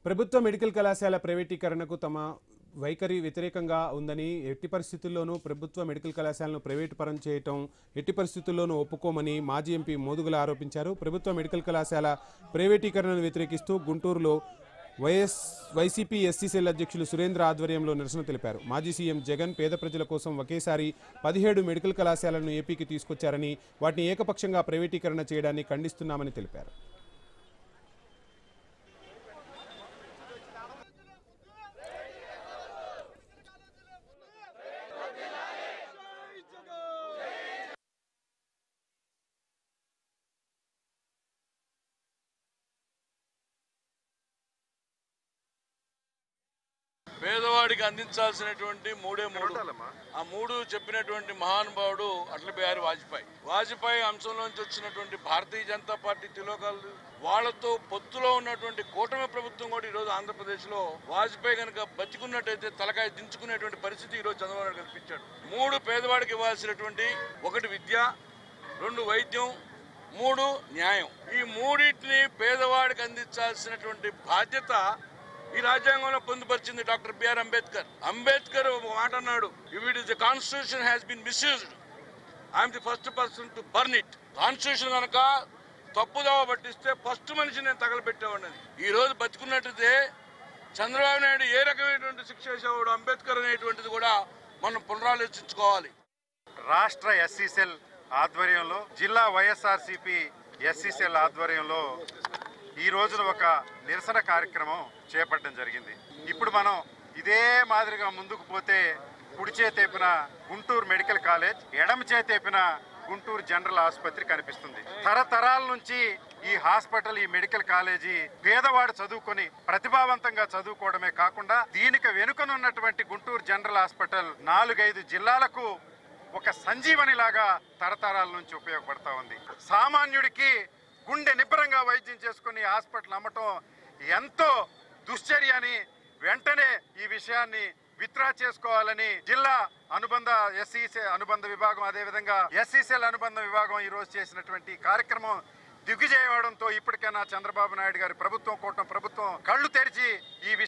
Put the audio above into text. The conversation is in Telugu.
ప్రభుత్వ మెడికల్ కళాశాల ప్రైవేటీకరణకు తమ వైఖరి వ్యతిరేకంగా ఉందని, ఎట్టి పరిస్థితుల్లోనూ ప్రభుత్వ మెడికల్ కళాశాలను ప్రైవేటు పరం చేయటం ఎట్టి పరిస్థితుల్లోనూ ఒప్పుకోమని మాజీ ఎంపీ మోదుగుల ఆరోపించారు. ప్రభుత్వ మెడికల్ కళాశాల ప్రైవేటీకరణను వ్యతిరేకిస్తూ గుంటూరులో వైసీపీ ఎస్సీ సెల్ అధ్యక్షులు సురేంద్ర ఆధ్వర్యంలో నిరసన తెలిపారు. మాజీ సీఎం జగన్ పేద ప్రజల కోసం ఒకేసారి 17 మెడికల్ కళాశాలను ఏపీకి తీసుకొచ్చారని, వాటిని ఏకపక్షంగా ప్రైవేటీకరణ చేయడాన్ని ఖండిస్తున్నామని తెలిపారు. పేదవాడికి అందించాల్సినటువంటి మూడే మూడు, ఆ మూడు చెప్పినటువంటి మహానుభావుడు అటల్ బిహారీ వాజ్పేయి అంశంలోంచి వచ్చినటువంటి భారతీయ జనతా పార్టీ తిలోకాలు, వాళ్లతో పొత్తులో ఉన్నటువంటి కూటమి ప్రభుత్వం కూడా ఈరోజు ఆంధ్రప్రదేశ్ లో వాజ్పేయి కనుక బతికున్నట్టయితే తలకాయ దించుకునేటువంటి పరిస్థితి ఈరోజు చంద్రబాబు నాయుడు కల్పించాడు. మూడు పేదవాడికి ఇవ్వాల్సినటువంటి, ఒకటి విద్య, రెండు వైద్యం, మూడు న్యాయం. ఈ మూడింటిని పేదవాడికి అందించాల్సినటువంటి బాధ్యత ఈ రాజ్యాంగంలో పొందుపరిచింది డాక్టర్ బిఆర్ అంబేద్కర్ మాట అన్నాడు, if it is the constitution has been misused, I'm the first person to burn it. Constitution కనుక తప్పుదోవ పట్టిస్తే ఫస్ట్ మనిషి నేను తగలబెట్టేవాడిని. ఈ రోజు బతుకున్నట్టయితే చంద్రబాబు నాయుడు ఏ రకమైనటువంటి శిక్ష చేసేవాడు అంబేద్కర్ అనేటువంటిది కూడా మనం పునరాలోచించుకోవాలి. రాష్ట్ర ఎస్సీ సెల్ ఆధ్వర్యంలో, జిల్లా వైఎస్ఆర్సీపీ ఎస్సీ సెల్ ఆధ్వర్యంలో ఈ రోజున ఒక నిరసన కార్యక్రమం చేపట్టడం జరిగింది. ఇప్పుడు మనం ఇదే మాదిరిగా ముందుకు పోతే కుడి చేతేపిన గుంటూరు మెడికల్ కాలేజ్, ఎడమ చేతేపిన గుంటూరు జనరల్ ఆసుపత్రి కనిపిస్తుంది. తరతరాల నుంచి ఈ హాస్పిటల్, ఈ మెడికల్ కాలేజీ పేదవాడు చదువుకొని ప్రతిభావంతంగా చదువుకోవడమే కాకుండా దీనికి వెనుకనున్నటువంటి గుంటూరు జనరల్ హాస్పిటల్ 4-5 జిల్లాలకు ఒక సంజీవని లాగా తరతరాల నుంచి ఉపయోగపడతా ఉంది. సామాన్యుడికి గుండె నిబ్బరంగా వైద్యం చేసుకుని హాస్పిటల్ అమ్మటం ఎంతో దుశ్చర్య అని, వెంటనే ఈ విషయాన్ని విత్డ్రా చేసుకోవాలని జిల్లా అనుబంధ అనుబంధ విభాగం, అదేవిధంగా ఎస్సీసీఎల్ అనుబంధ విభాగం ఈ రోజు చేసినటువంటి కార్యక్రమం దిగ్విజయవడంతో ఇప్పటికైనా చంద్రబాబు నాయుడు గారి ప్రభుత్వం, కూటమి ప్రభుత్వం కళ్ళు తెరిచి ఈ